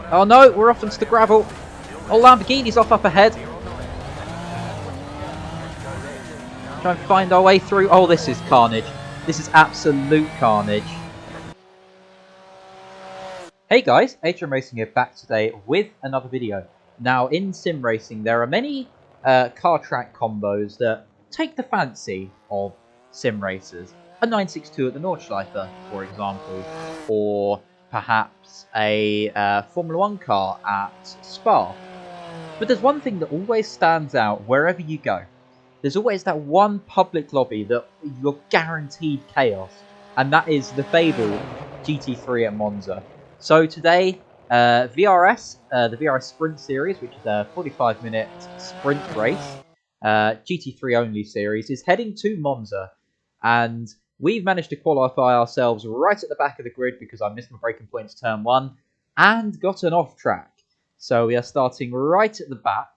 Oh no, we're off into the gravel. Oh, Lamborghini's off up ahead. Try and find our way through. Oh, this is carnage. This is absolute carnage. Hey guys, iRacing Racing here, back today with another video. Now, in sim racing, there are many car track combos that take the fancy of sim racers. A 962 at the Nordschleife, for example, or perhaps a Formula 1 car at Spa. But there's one thing that always stands out wherever you go. There's always that one public lobby that you're guaranteed chaos, and that is the fabled GT3 at Monza. So today, VRS, the VRS Sprint Series, which is a 45-minute sprint race, GT3 only series, is heading to Monza, and we've managed to qualify ourselves right at the back of the grid because I missed my braking point to turn 1, and got an off track. So we are starting right at the back.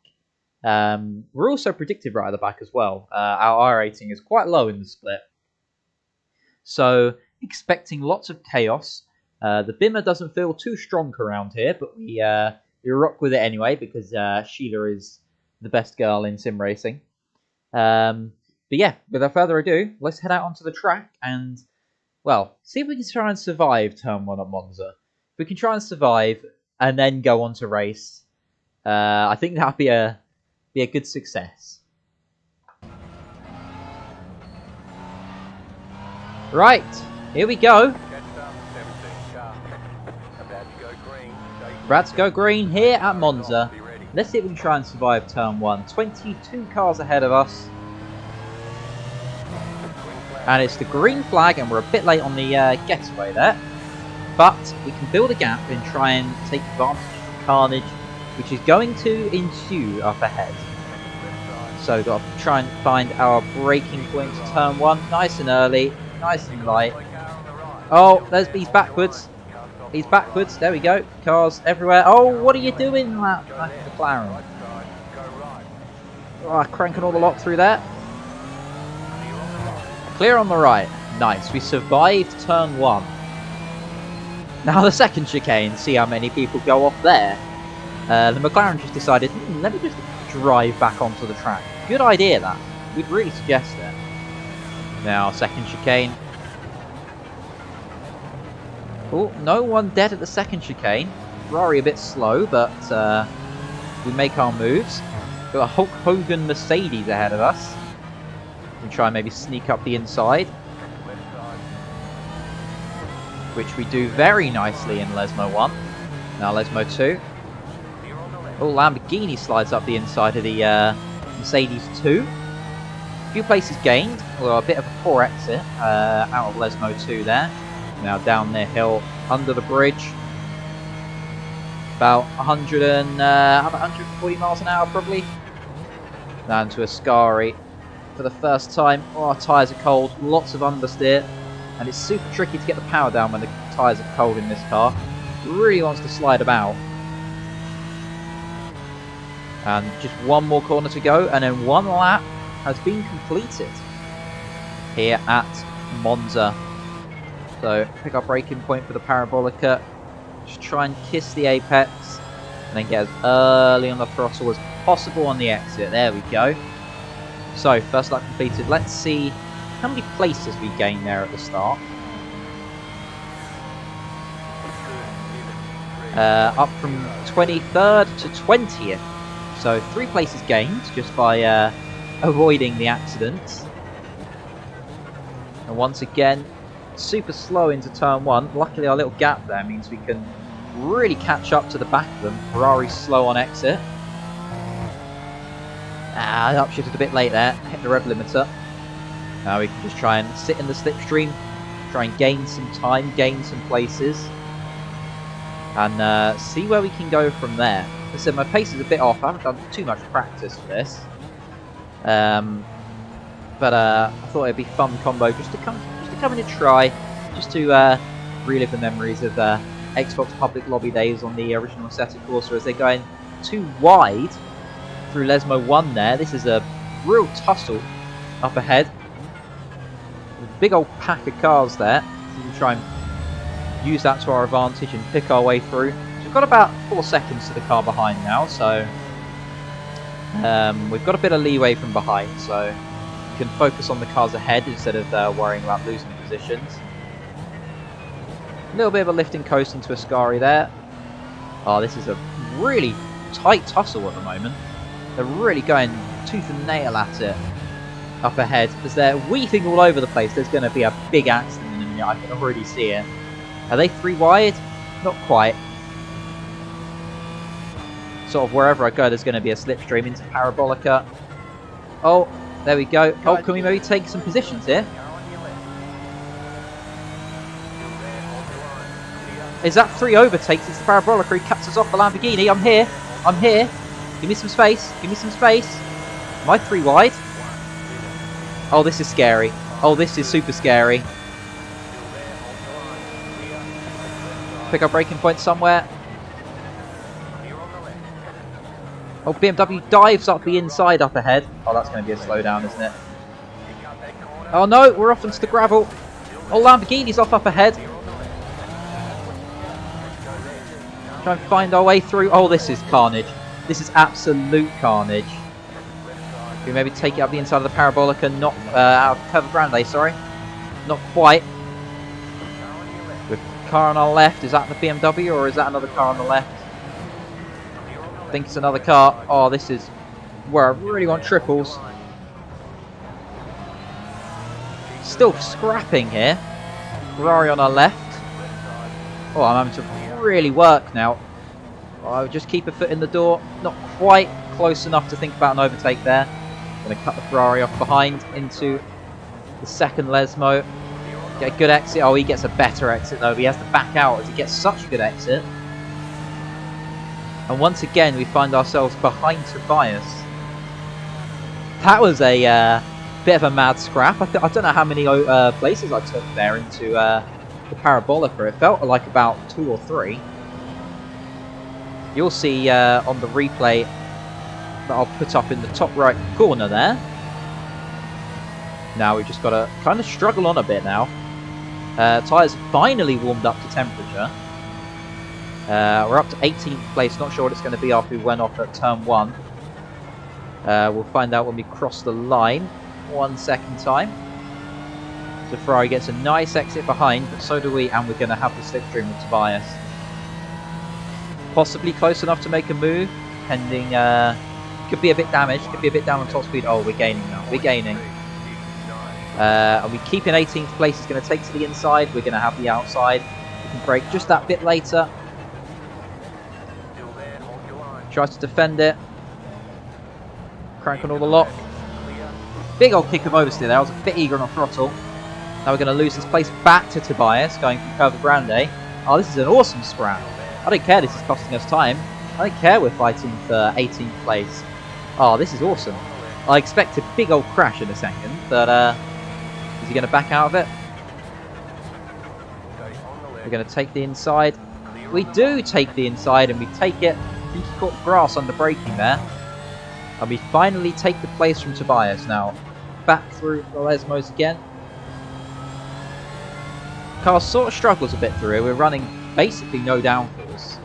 We're also predicted right at the back as well. Our iRacing is quite low in the split. So, expecting lots of chaos. The Bimmer doesn't feel too strong around here, but we rock with it anyway because Sheila is the best girl in sim racing. But yeah, without further ado, let's head out onto the track and, well, see if we can try and survive turn 1 at Monza. If we can try and survive and then go on to race, I think that'd be a good success. Right, here we go. About to go green here at Monza. Let's see if we can try and survive turn 1. 22 cars ahead of us. And it's the green flag, and we're a bit late on the getaway there. But we can build a gap and try and take advantage of the carnage, which is going to ensue up ahead. So we've got to try and find our braking point to turn 1. Nice and early, nice and light. Oh, he's backwards. He's backwards. There we go. Cars everywhere. Oh, what are you doing, that McLaren? Oh, cranking all the lot through there. Clear on the right. Nice. We survived turn 1. Now the second chicane. See how many people go off there. The McLaren just decided, let me just drive back onto the track. Good idea, that. We'd really suggest it. Now, second chicane. Oh, no one dead at the second chicane. Ferrari a bit slow, but we make our moves. Got a Hulk Hogan Mercedes ahead of us. We try and maybe sneak up the inside, which we do very nicely in Lesmo 1. Now Lesmo 2. Oh, Lamborghini slides up the inside of the Mercedes 2. A few places gained, although a bit of a poor exit out of Lesmo 2 there. Now down the hill, under the bridge. About 140 miles an hour probably. Down to Ascari for the first time. Oh, our tyres are cold, lots of understeer. And it's super tricky to get the power down when the tyres are cold in this car. It really wants to slide about. And just one more corner to go, and then one lap has been completed here at Monza. So pick our braking point for the Parabolica, just try and kiss the apex, and then get as early on the throttle as possible on the exit. There we go. So first lap completed. Let's see how many places we gained there at the start. Up from 23rd to 20th. So 3 places gained just by avoiding the accidents. And once again, super slow into turn 1. Luckily our little gap there means we can really catch up to the back of them. Ferrari's slow on exit. Upshifted a bit late there. Hit the rev limiter. Now we can just try and sit in the slipstream. Try and gain some time, gain some places. And see where we can go from there. As I said, my pace is a bit off. I haven't done too much practice for this. But I thought it'd be a fun combo just to come in and try. Just to relive the memories of Xbox public lobby days on the original Assetto Corsa as they're going too wide through Lesmo 1 there. This is a real tussle up ahead. A big old pack of cars there. So we can try and use that to our advantage and pick our way through. We've got about 4 seconds to the car behind now, so we've got a bit of leeway from behind, so you can focus on the cars ahead instead of worrying about losing positions. A little bit of a lift and coast into Ascari there. Oh, this is a really tight tussle at the moment. They're really going tooth and nail at it up ahead as they're weaving all over the place. There's going to be a big accident in a minute. I can already see it. Are they 3 wide? Not quite. Sort of wherever I go, there's going to be a slipstream into Parabolica. Oh, there we go. Oh, can we maybe take some positions here? Is that 3 overtakes? It's the Parabolica. He cuts us off the Lamborghini. I'm here. I'm here. Give me some space. Give me some space. Am I 3 wide? Oh, this is scary. Oh, this is super scary. Pick up braking point somewhere. Oh, BMW dives up the inside up ahead. Oh, that's going to be a slowdown, isn't it? Oh no, we're off into the gravel. Oh, Lamborghini's off up ahead. Try and find our way through. Oh, this is carnage. This is absolute carnage. We maybe take it up the inside of the Parabolica, not out of Curva Grande, sorry. Not quite. With car on our left, is that the BMW or is that another car on the left? I think it's another car. Oh, this is where I really want triples. Still scrapping here. Ferrari on our left. Oh, I'm having to really work now. I'll just keep a foot in the door. Not quite close enough to think about an overtake there. Going to cut the Ferrari off behind into the second Lesmo. Get a good exit. Oh, he gets a better exit though. He has to back out as he gets such a good exit. And once again, we find ourselves behind Tobias. That was a bit of a mad scrap. I don't know how many places I took there into the Parabolica. It felt like about 2 or 3. You'll see on the replay that I'll put up in the top right corner there. Now we've just got to kind of struggle on a bit now. Tyres finally warmed up to temperature. We're up to 18th place. Not sure what it's going to be after we went off at turn 1. We'll find out when we cross the line. 1 second time. So Ferrari gets a nice exit behind, but so do we, and we're going to have the slipstream with Tobias. Possibly close enough to make a move, pending, could be a bit damaged, could be a bit down on top speed. Oh, we're gaining now, we're gaining. And we keep in 18th place, it's going to take to the inside, we're going to have the outside. We can brake just that bit later. Tries to defend it. Crank on all the lock. Big old kick of oversteer there, I was a bit eager on the throttle. Now we're going to lose this place back to Tobias, going from Curva Grande. Oh, this is an awesome scrap. I don't care this is costing us time. I don't care we're fighting for 18th place. Oh, this is awesome. I expect a big old crash in a second, but is he going to back out of it? We're going to take the inside. We do take the inside, and we take it. I think he caught grass under braking there. And we finally take the place from Tobias now. Back through the Lesmos again. Car sort of struggles a bit through here. We're running basically no downforce.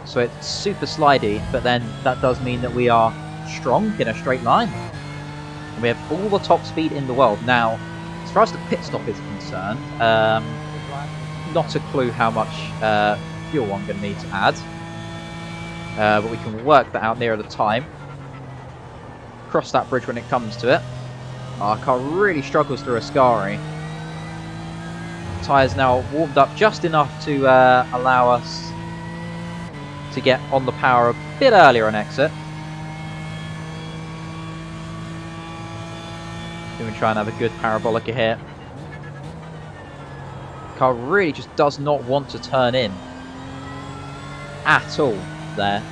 So it's super slidey, but then that does mean that we are strong in a straight line. And we have all the top speed in the world. Now, as far as the pit stop is concerned, not a clue how much fuel I'm going to need to add. But we can work that out nearer the time. Cross that bridge when it comes to it. Our car really struggles through Ascari. Tyres now warmed up just enough to allow us to get on the power a bit earlier on exit. Going to try and have a good Parabolica here. Car really just does not want to turn in at all there.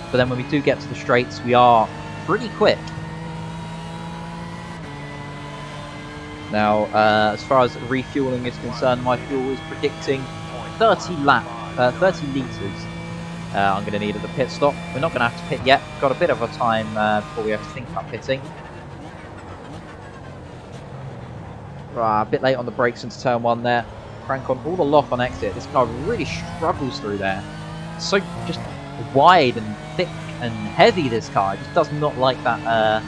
But then when we do get to the straights, we are pretty quick. Now, as far as refueling is concerned, my fuel is predicting 30 litres. I'm going to need at the pit stop. We're not going to have to pit yet. Got a bit of a time before we have to think about pitting. A bit late on the brakes into turn 1 there. crank on all the lock on exit. This car really struggles through there. So just wide and thick and heavy, this car. It just does not like that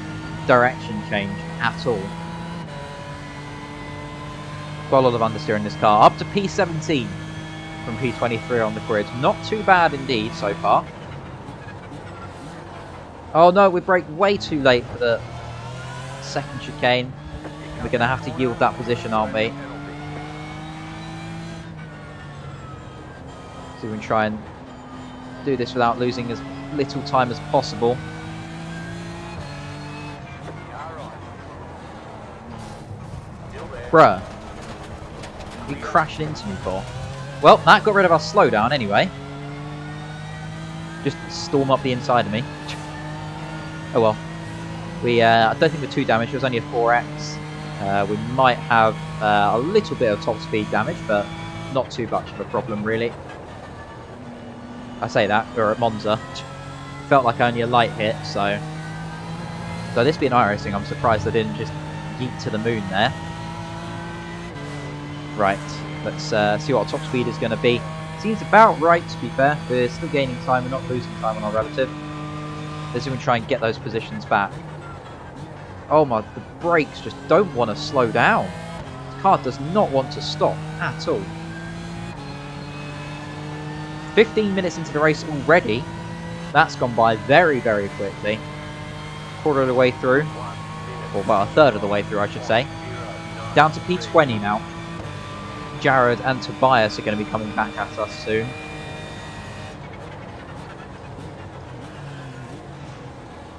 direction change at all. Quite a lot of understeer in this car. Up to P17 from P23 on the grid. Not too bad indeed so far. Oh no, we brake way too late for the second chicane. We're going to have to yield that position, aren't we? So we can try and do this without losing as little time as possible. Bruh. You crashed into me for? Well, that got rid of our slowdown anyway. Just storm up the inside of me. Oh well. I don't think we're too damaged. It was only a 4X. We might have a little bit of top speed damage, but not too much of a problem really. I say that, we're at Monza. Felt like only a light hit, so this being iRacing, I'm surprised I didn't just yeet to the moon there. Right, let's see what our top speed is going to be. Seems about right, to be fair. We're still gaining time, we're not losing time on our relative. Let's even try and get those positions back. Oh my, the brakes just don't want to slow down. This car does not want to stop at all. 15 minutes into the race already. That's gone by very, very quickly. Quarter of the way through. Or about a third of the way through, I should say. Down to P20 now. Jared and Tobias are going to be coming back at us soon.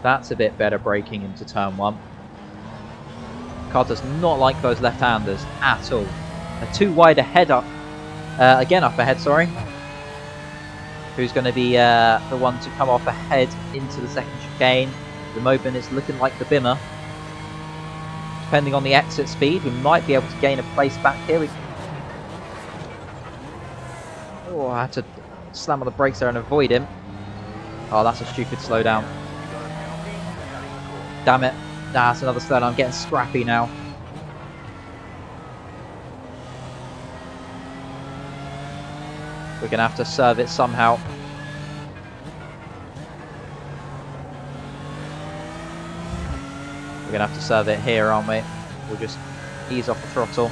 That's a bit better braking into turn 1. Car does not like those left-handers at all. They're too wide ahead up. Again up ahead, sorry. Who's going to be the one to come off ahead into the second chicane. The Mobin is looking like the Bimmer. Depending on the exit speed, we might be able to gain a place back here. Oh, I had to slam on the brakes there and avoid him. Oh, that's a stupid slowdown. Damn it. That's another slowdown. I'm getting scrappy now. We're going to have to serve it somehow. We're going to have to serve it here, aren't we? We'll just ease off the throttle.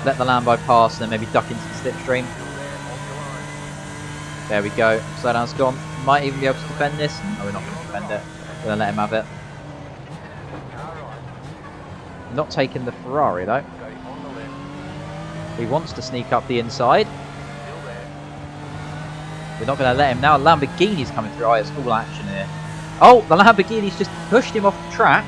Let the Lambo pass and then maybe duck into the slipstream. There we go. Slowdown's gone. Might even be able to defend this. No, we're not going to defend it. We're going to let him have it. Not taking the Ferrari though. He wants to sneak up the inside. We're not going to let him now. Lamborghini's coming through. Oh, it's all action here. Oh, the Lamborghini's just pushed him off the track.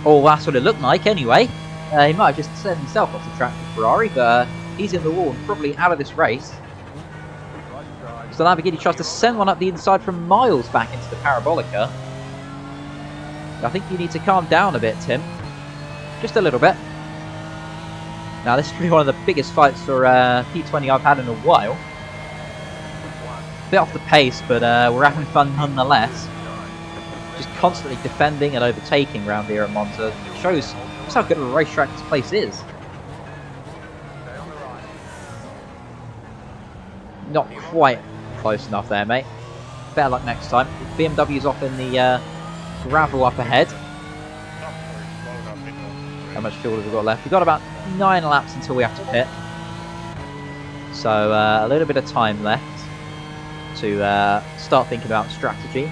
Oh, that's what it looked like anyway. He might have just sent himself off the track with Ferrari, but he's in the wall and probably out of this race. So Lamborghini tries to send one up the inside from miles back into the Parabolica. I think you need to calm down a bit, Tim. Just a little bit. Now, this is probably one of the biggest fights for P20 I've had in a while. Bit off the pace, but we're having fun nonetheless. Just constantly defending and overtaking around here at Monza. It shows just how good of a racetrack this place is. Not quite close enough there, mate. Better luck next time. BMW's off in the gravel up ahead. How much fuel have we got left? We've got about 9 laps until we have to pit. So a little bit of time left to start thinking about strategy.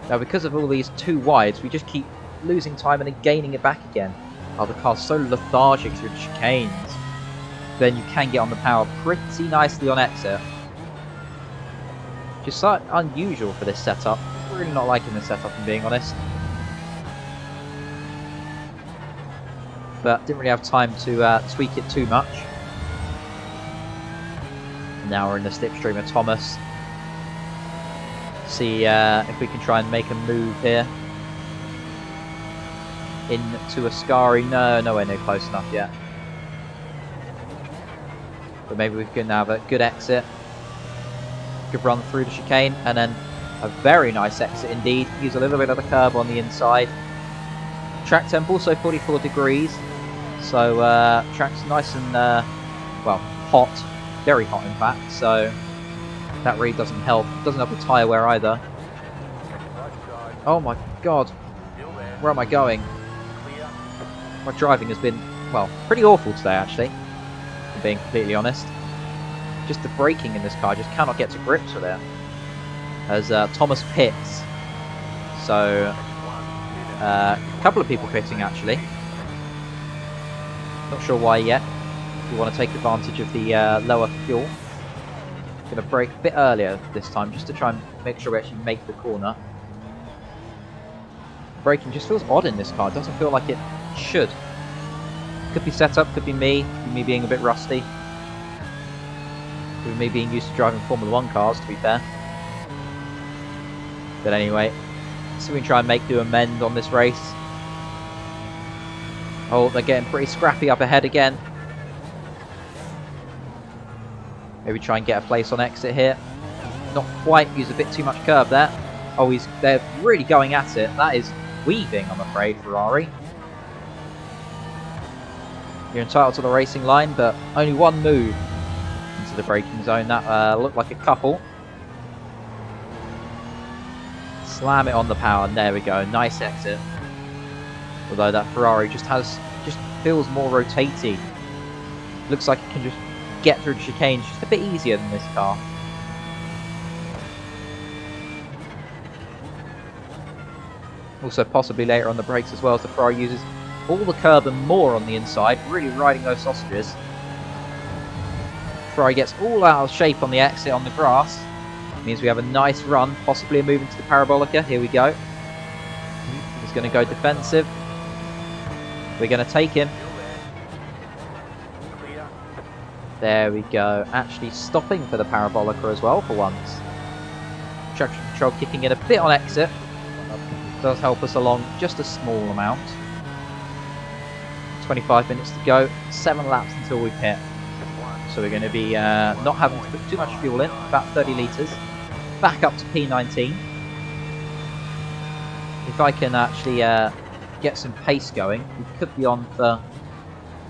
Now, because of all these two wides, we just keep losing time and then gaining it back again. Oh, the car's so lethargic through the chicanes. Then you can get on the power pretty nicely on exit. Which is so unusual for this setup. Really not liking this setup, if I'm being honest. But didn't really have time to tweak it too much. Now we're in the slipstream of Thomas. See if we can try and make a move here. Into Ascari. No, nowhere near close enough yet. But maybe we can have a good exit. Good run through the chicane. And then a very nice exit indeed. Use a little bit of the curb on the inside. Track temp also 44 degrees. So track's nice and well, hot, very hot in fact. So that really doesn't help. Doesn't help the tyre wear either. Oh my god, where am I going? My driving has been, well, pretty awful today actually, if I'm being completely honest. Just the braking in this car, I just cannot get to grips with it. As Thomas pits. So a couple of people pitting actually. Not sure why yet. We want to take advantage of the lower fuel. Going to brake a bit earlier this time just to try and make sure we actually make the corner. Braking just feels odd in this car. It doesn't feel like it should. Could be setup, could be me being a bit rusty. Could be me being used to driving Formula 1 cars, to be fair. But anyway, so we can try and do amend on this race. Oh, they're getting pretty scrappy up ahead again. Maybe try and get a place on exit here. Not quite, use a bit too much curve there. Oh, they're really going at it. That is weaving, I'm afraid, Ferrari. You're entitled to the racing line, but only one move into the braking zone. That looked like a couple. Slam it on the power, and there we go. Nice exit. Although that Ferrari just feels more rotaty. Looks like it can just get through the chicanes just a bit easier than this car. Also possibly later on the brakes as well, as the Ferrari uses all the curb and more on the inside, really riding those sausages. Ferrari gets all out of shape on the exit on the grass. Means we have a nice run, possibly a move into the Parabolica. Here we go. He's going to go defensive. We're going to take him. There we go. Actually stopping for the Parabolica as well for once. Traction control kicking in a bit on exit. Does help us along just a small amount. 25 minutes to go. 7 laps until we pit. So we're going to be not having to put too much fuel in. About 30 litres. Back up to P19. If I can actually get some pace going, we could be on for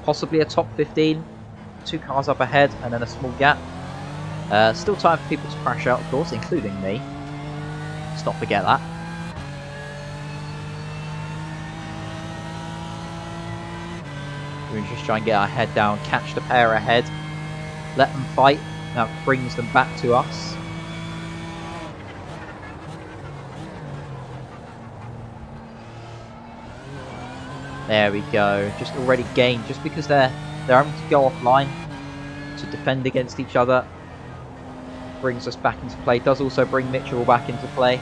possibly a top 15. 2 cars up ahead and then a small gap. Still time for people to crash out, of course, including me. Let's not forget that. We can just try and get our head down, catch the pair ahead, let them fight. That brings them back to us. There we go. Just already gained, just because they're having to go offline to defend against each other. Brings us back into play. Does also bring Mitchell back into play.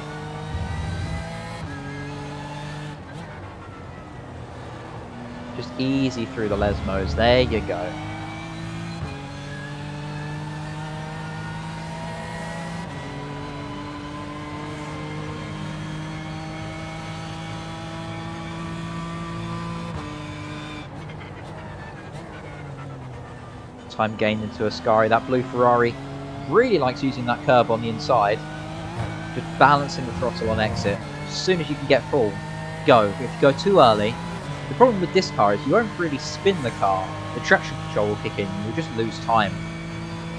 Just easy through the Lesmos. There you go. Time gained into Ascari. That blue Ferrari really likes using that curb on the inside. Just balancing the throttle on exit. As soon as you can get full, go. If you go too early, the problem with this car is you won't really spin the car. The traction control will kick in and you'll just lose time.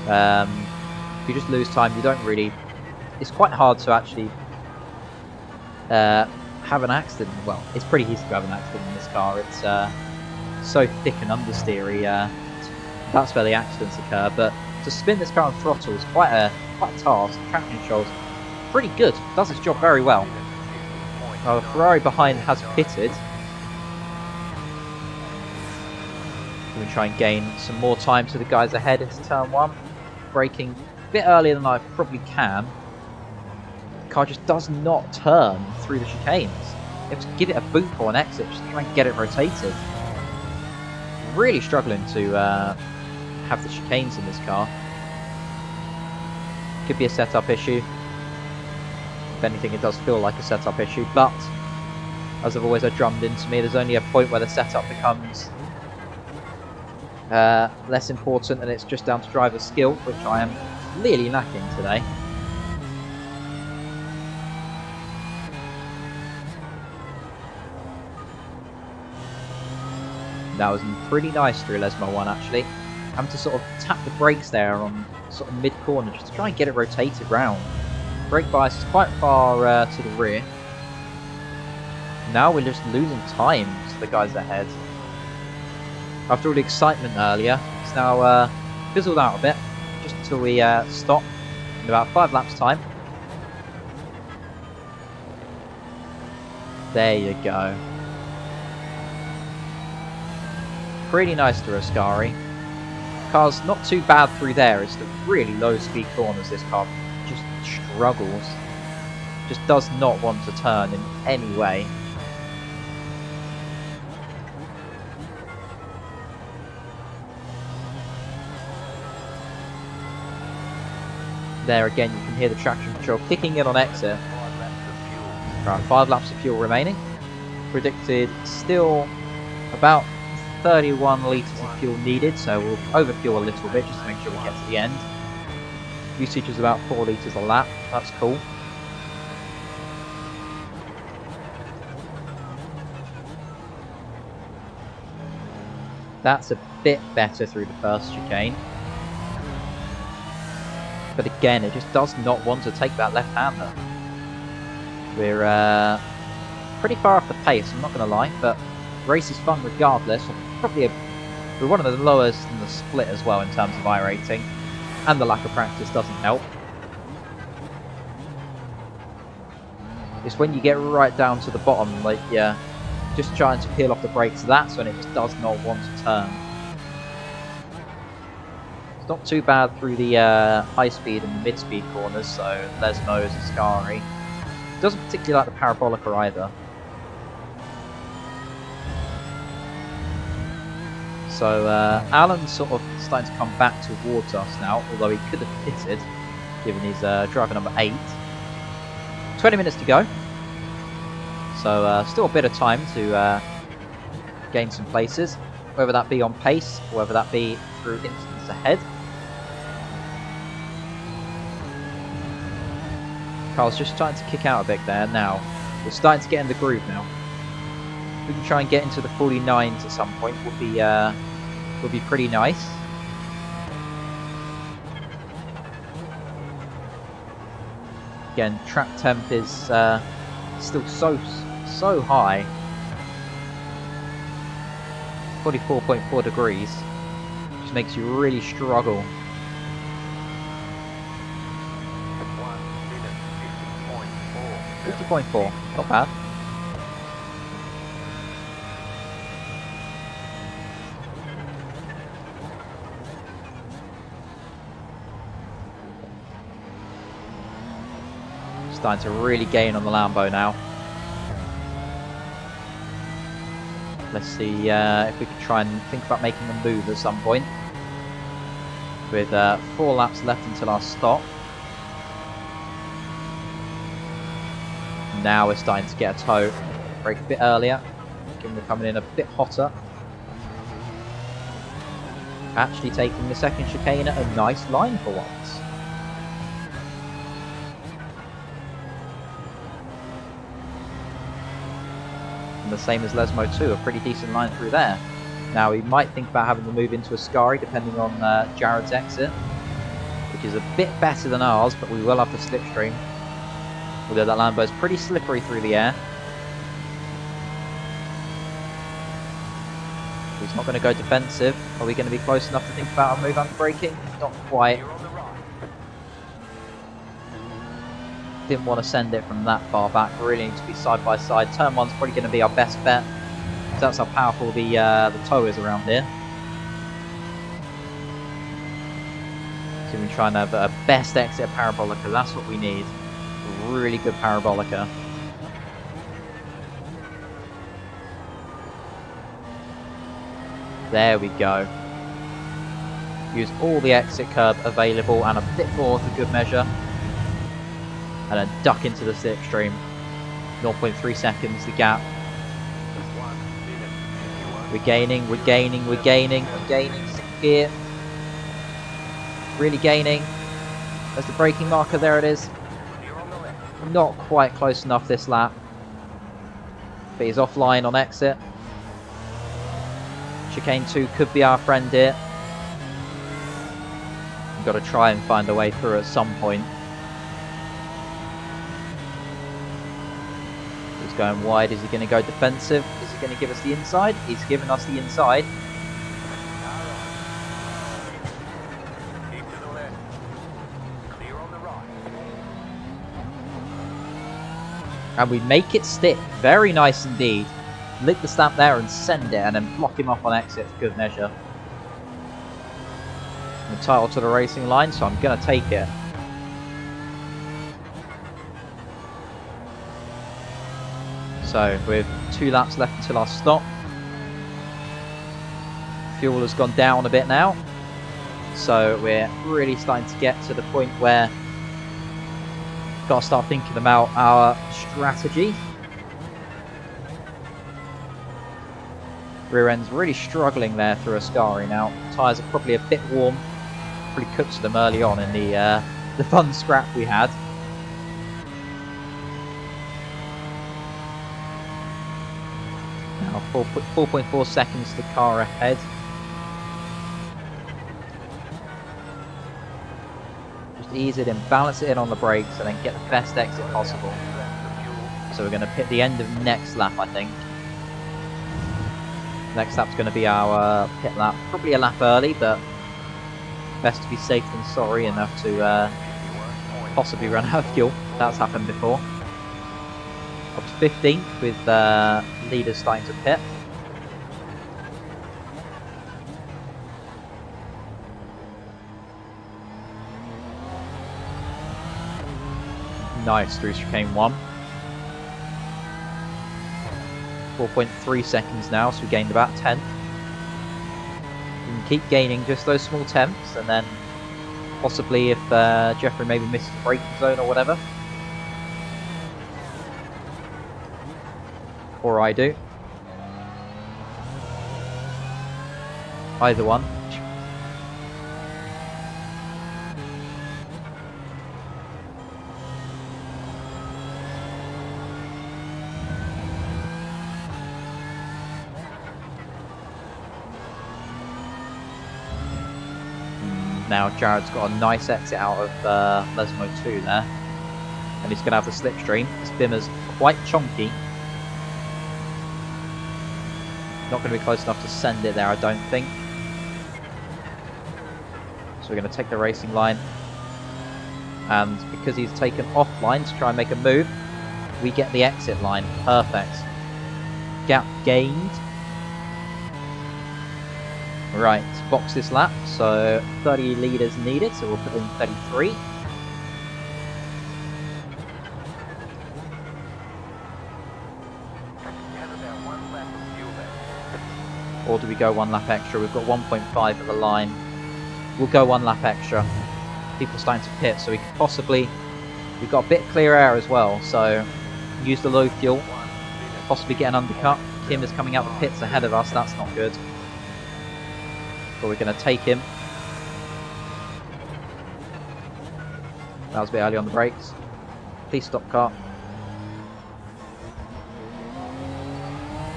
If you just lose time, you don't really... It's quite hard to actually have an accident. Well, it's pretty easy to have an accident in this car. It's so thick and understeery. That's where the accidents occur, but to spin this car on throttle is quite a task. The traction control's pretty good, does its job very well. Well, the Ferrari behind has pitted. We try and gain some more time to the guys ahead into turn 1. Braking a bit earlier than I probably can. The car just does not turn through the chicanes. You have to give it a boot for an exit just to try and get it rotated. Really struggling to have the chicanes in this car. Could be a setup issue. If anything, it does feel like a setup issue, but as I've always had drummed into me, there's only a point where the setup becomes less important and it's just down to driver skill, which I am clearly lacking today. That was pretty nice through Lesmo 1 actually. Having to sort of tap the brakes there on sort of mid-corner just to try and get it rotated round. Brake bias is quite far to the rear. Now we're just losing time to the guys ahead. After all the excitement earlier, it's now fizzled out a bit, just until we stop in about 5 laps time. There you go. Pretty nice to Ascari. Car's not too bad through there. It's the really low speed corners this car just struggles. Just does not want to turn in any way. There again, you can hear the traction control kicking in on exit. Around 5 laps of fuel remaining. Predicted still about 31 litres of fuel needed, so we'll overfuel a little bit just to make sure we get to the end. Usage is about 4 litres a lap, that's cool. That's a bit better through the first chicane. But again, it just does not want to take that left-hander. We're pretty far off the pace, I'm not going to lie, but race is fun regardless. We're one of the lowest in the split as well in terms of iRacing, and the lack of practice doesn't help. It's when you get right down to the bottom, like just trying to peel off the brakes, that's when it just does not want to turn. It's not too bad through the high speed and the mid speed corners, so Lesmo's and Ascari. Doesn't particularly like the Parabolica either. So Alan's sort of starting to come back towards us now, although he could have pitted, given his driver number 8. 20 minutes to go. So still a bit of time to gain some places, whether that be on pace, or whether that be through instance ahead. Carl's just starting to kick out a bit there now. We're starting to get in the groove now. If we can try and get into the 49s at some point, would be pretty nice. Again, track temp is still so high. 44.4 degrees, which makes you really struggle. 50.4, not bad. Starting to really gain on the Lambo now. Let's see if we can try and think about making a move at some point. With 4 laps left until our stop. Now we're starting to get a tow. Brake a bit earlier. Given we're coming in a bit hotter. Actually taking the second chicane at a nice line for once. And the same as Lesmo 2, a pretty decent line through there. Now we might think about having to move into Ascari depending on Jared's exit, which is a bit better than ours, but we will have the slipstream. Although that Lambo is pretty slippery through the air. He's not going to go defensive. Are we going to be close enough to think about a move under braking? Not quite. Didn't want to send it from that far back. Really need to be side by side. Turn 1's probably going to be our best bet, because that's how powerful the tow is around here. So we're trying to have a best exit Parabolica. That's what we need. A really good Parabolica. There we go. Use all the exit curb available and a bit more for good measure. And then duck into the slipstream. 0.3 seconds the gap. We're gaining, we're gaining, we're gaining, we're gaining. 6th gear. Really gaining. There's the braking marker, there it is. Not quite close enough this lap. But he's offline on exit. Chicane 2 could be our friend here. We've got to try and find a way through at some point. He's going wide. Is he going to go defensive? Is he going to give us the inside? He's giving us the inside. And we make it stick. Very nice indeed. Lick the stamp there and send it, and then block him off on exit for good measure. The title to the racing line, so I'm going to take it. So with 2 laps left until our stop. Fuel has gone down a bit now. So we're really starting to get to the point where we've got to start thinking about our strategy. Rear end's really struggling there through Ascari now. Tyres are probably a bit warm. Probably cooked them early on in the fun scrap we had. Now 4.4 seconds to the car ahead. Just ease it in, balance it in on the brakes, and then get the best exit possible. So we're going to pit the end of next lap, I think. Next lap's going to be our pit lap. Probably a lap early, but best to be safe than sorry enough to possibly run out of fuel. That's happened before. Up to 15th with leaders starting to pit. Nice through chicane 1. 4.3 seconds now, so we gained about 10th. We can keep gaining just those small tenths, and then possibly if Jeffrey maybe misses the braking zone or whatever. Or I do. Either one. Now Jared's got a nice exit out of Lesmo 2 there. And he's going to have the slipstream. This Bimmer's quite chonky. Not going to be close enough to send it there, I don't think. So we're going to take the racing line. And because he's taken offline to try and make a move, we get the exit line. Perfect. Gap gained. Right, box this lap, so 30 litres needed, so we'll put in 33. Or do we go 1 lap extra? We've got 1.5 at the line. We'll go 1 lap extra. People starting to pit, so we could possibly... We've got a bit clear air as well, so use the low fuel. Possibly get an undercut. Kim is coming out the pits ahead of us, that's not good. But we're going to take him. That was a bit early on the brakes. Please stop, car.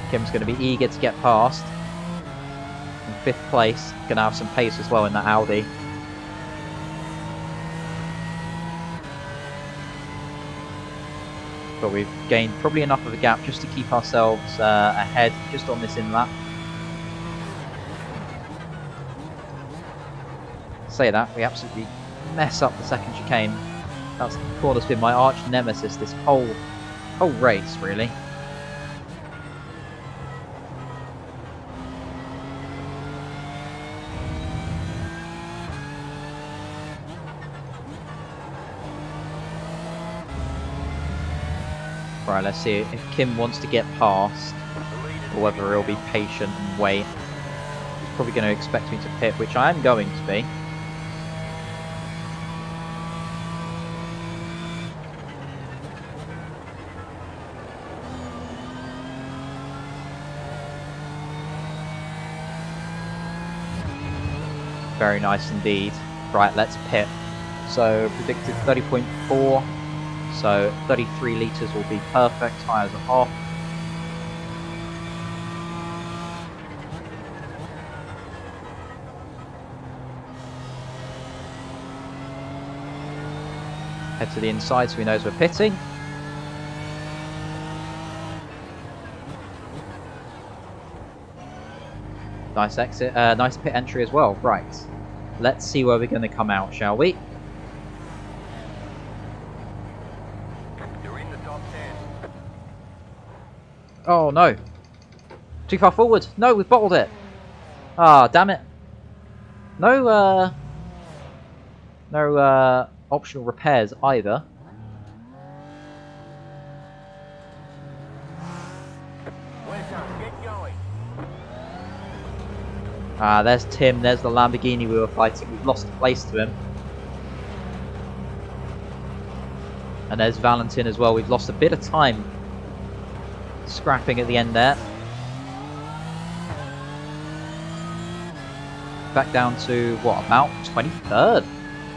Kim's going to be eager to get past. In 5th place. Going to have some pace as well in that Audi. But we've gained probably enough of a gap just to keep ourselves ahead just on this in lap. Say that, we absolutely mess up the second chicane. That's corner's been my arch nemesis this whole race, really. Right, let's see if Kim wants to get past, or whether he'll be patient and wait. He's probably going to expect me to pit, which I am going to be. Very nice indeed. Right, let's pit. So predicted 30.4. So 33 litres will be perfect. Tyres are off. Head to the inside so he knows we're pitting. Nice exit, nice pit entry as well. Right, let's see where we're going to come out, shall we? You're in the top 10. Oh no, too far forward. No, we've bottled it. Ah, damn it. No, no optional repairs either. Get going. Ah, there's Tim. There's the Lamborghini we were fighting. We've lost the place to him. And there's Valentin as well. We've lost a bit of time scrapping at the end there. Back down to, what, about 23rd?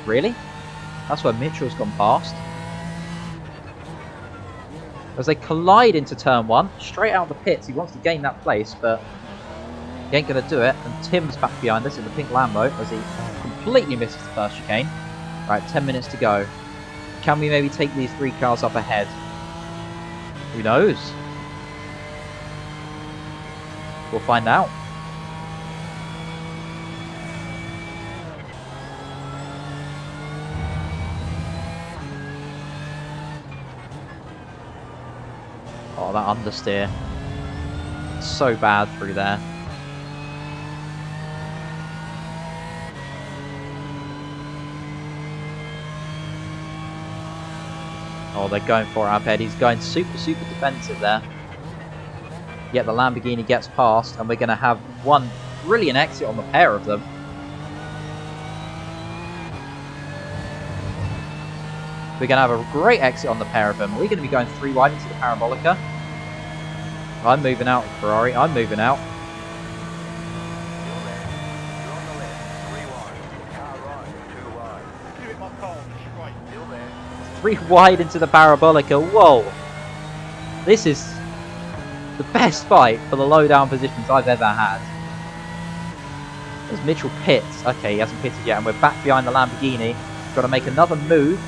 Really? That's where Mitchell's gone past. As they collide into turn 1, straight out of the pits. He wants to gain that place, but he ain't going to do it. And Tim's back behind us in the pink Lambo as he completely misses the first chicane. Right, 10 minutes to go. Can we maybe take these 3 cars up ahead? Who knows? We'll find out. Oh, that understeer. So bad through there. Oh, they're going for it up ahead. He's going super defensive there. Yet the Lamborghini gets past, and we're going to have one brilliant exit on the pair of them. We're going to have a great exit on the pair of them. We're going to be going 3 wide into the Parabolica. I'm moving out, Ferrari. I'm moving out. You're on the left. 3 wide. Car right. 2 wide. Give it my call. Straight. Still there. 3 wide into the Parabolica. Whoa. This is the best fight for the low down positions I've ever had. As Mitchell pits. Okay, he hasn't pitted yet, and we're back behind the Lamborghini. Got to make another move.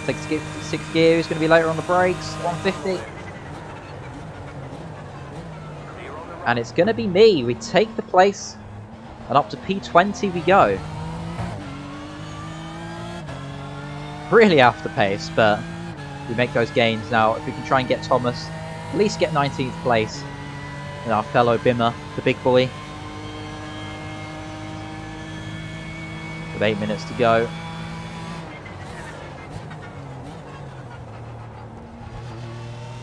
6 gear, who's going to be later on the brakes, 150. And it's going to be me. We take the place, and up to P20 we go. Really after pace, but we make those gains. Now, if we can try and get Thomas, at least get 19th place. And our fellow Bimmer, the big boy. With 8 minutes to go.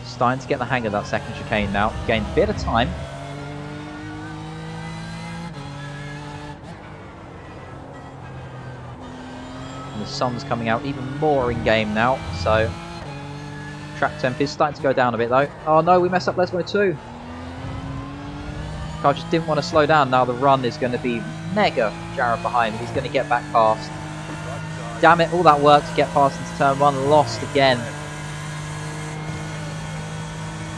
Starting to get the hang of that second chicane now. Gained a bit of time. And the sun's coming out even more in game now. So track temp is starting to go down a bit though. Oh no, we messed up Lesmo too. I just didn't want to slow down. Now the run is going to be mega Jared behind. He's going to get back past. Damn it, all that work to get past into turn 1. Lost again.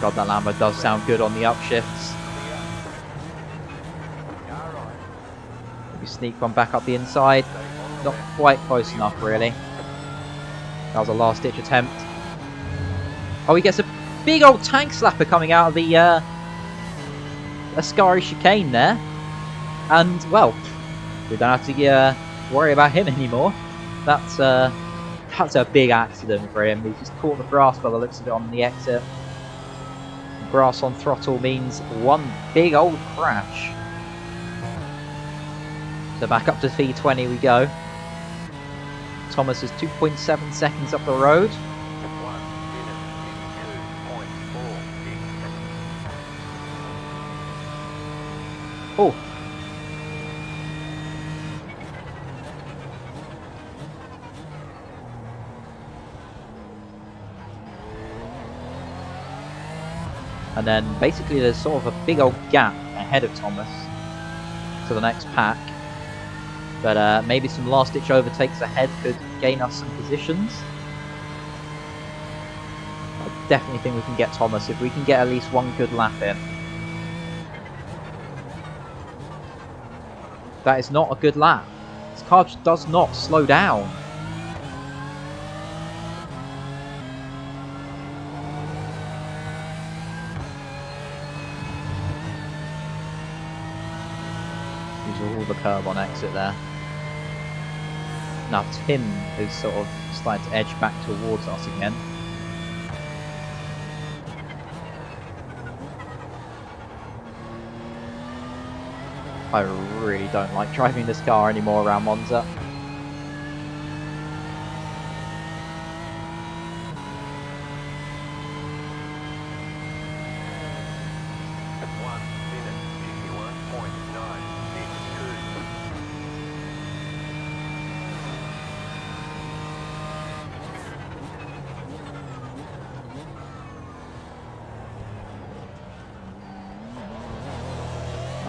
God, that Lambo does sound good on the upshifts. Maybe sneak one back up the inside. Not quite close enough, really. That was a last-ditch attempt. Oh, he gets a big old tank slapper coming out of the Ascari chicane there. And, well, we don't have to worry about him anymore. That's a big accident for him. He's just caught the grass by the looks of it on the exit. Grass on throttle means one big old crash. So back up to V20 we go. Thomas is 2.7 seconds up the road. 1 minute 52.4. Oh. And then basically there's sort of a big old gap ahead of Thomas to the next pack. But maybe some last ditch overtakes ahead could gain us some positions. I definitely think we can get Thomas if we can get at least one good lap in. That is not a good lap. car just does not slow down. Use all the curb on exit there. Now Tim is sort of starting to edge back towards us again. I really don't like driving this car anymore around Monza.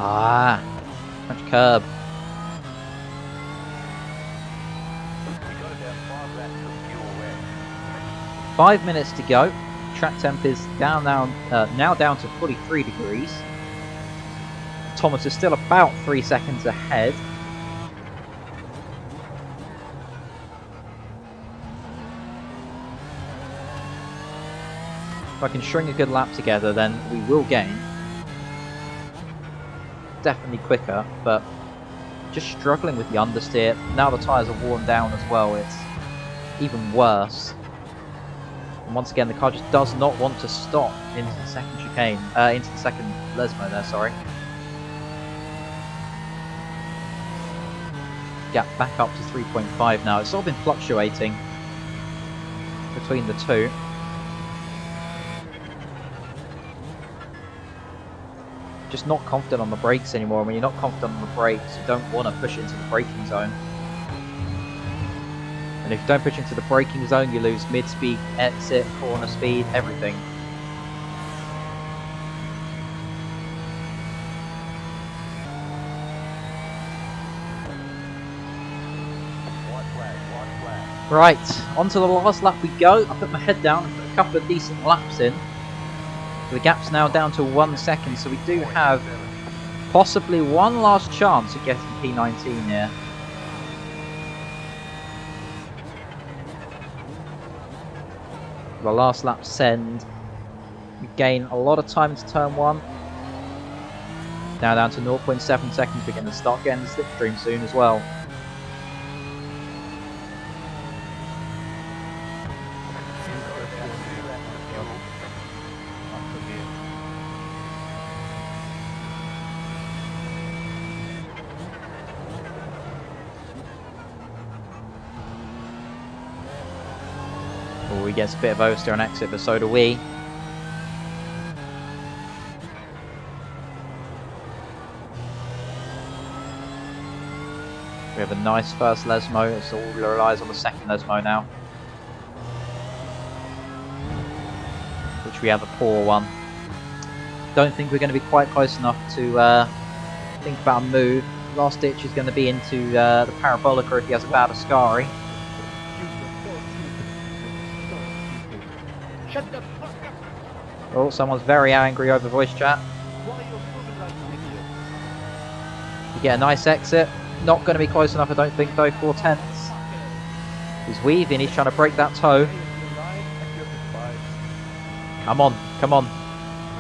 Ah, French curb. We got about 5 laps of fuel left. 5 minutes to go. Track temp is now down to 43 degrees. Thomas is still about 3 seconds ahead. If I can string a good lap together, then we will gain. Definitely quicker, but just struggling with the understeer. Now the tyres are worn down as well, it's even worse. And once again, the car just does not want to stop into the second chicane, into the second Lesmo there, sorry. Gap back up to 3.5 now. It's sort of been fluctuating between the two. Just not confident on the brakes anymore. When you're not confident on the brakes, you don't want to push it into the braking zone. And if you don't push into the braking zone, you lose mid-speed, exit, corner speed, everything. White flag. Right, onto the last lap we go. I put my head down and put a couple of decent laps in. The gap's now down to 1 second, so we do have possibly one last chance at getting P19 here. The last lap send. We gain a lot of time into turn 1. Now down to 0.7 seconds. We're going to start getting the slipstream soon as well. Oh, he gets a bit of oversteer on exit, but so do we. We have a nice first Lesmo. It's all relies on the second Lesmo now, which we have a poor one. Don't think we're going to be quite close enough to think about a move. Last ditch is going to be into the Parabolica if he has a bad Ascari. Shut the fuck up! Oh, someone's very angry over voice chat. Why are you moving like an idiot? You get a nice exit. Not going to be close enough, I don't think, though. 4/10. He's weaving. He's trying to break that toe. Come on, come on.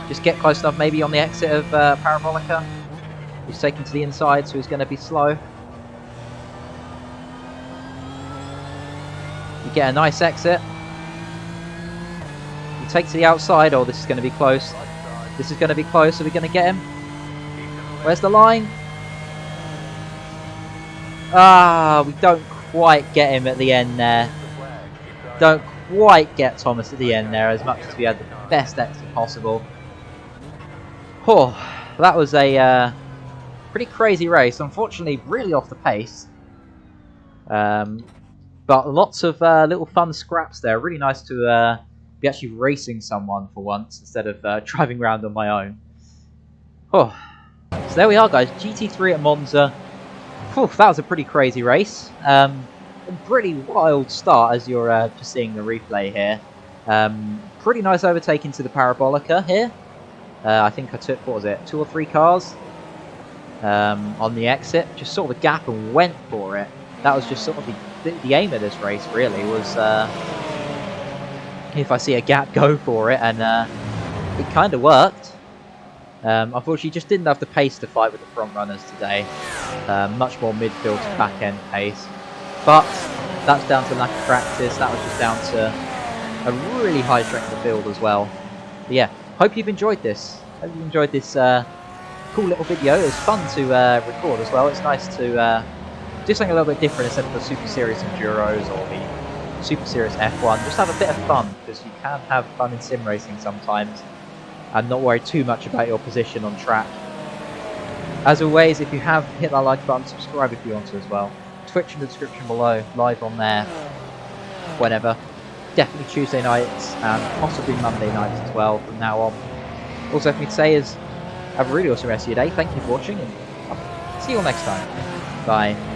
Just get close enough, maybe on the exit of Parabolica. He's taken to the inside, so he's going to be slow. You get a nice exit. He takes to the outside. Oh, this is going to be close. This is going to be close. Are we going to get him? Where's the line? Ah, we don't quite get him at the end there. Don't quite get Thomas at the end there, as much as we had the best exit possible. Oh, that was a pretty crazy race. Unfortunately, really off the pace. But lots of little fun scraps there. Really nice to be actually racing someone for once instead of driving around on my own. Oh, so there we are, guys. GT3 at Monza. Whew, that was a pretty crazy race. A pretty wild start as you're just seeing the replay here. Pretty nice overtaking to the Parabolica here. I think I took, what was it, 2 or 3 cars on the exit. Just saw the gap and went for it. that was just sort of the aim of this race, really, was if I see a gap, go for it, and it kind of worked. Unfortunately, just didn't have the pace to fight with the front runners today. Much more midfield to back end pace. But that's down to lack of practice. That was just down to a really high strength of field as well. But yeah, hope you've enjoyed this. Hope you enjoyed this cool little video. It was fun to record as well. It's nice to do something a little bit different instead of the Super Serious Enduros or the Super Serious F1. Just have a bit of fun, because you can have fun in sim racing sometimes and not worry too much about your position on track. As always, if you have, hit that like button, subscribe if you want to as well. Twitch in the description below, live on there whenever. Definitely Tuesday nights and possibly Monday nights as well from now on. Also, if you'd say is have a really awesome rest of your day. Thank you for watching, and I'll see you all next time. Bye.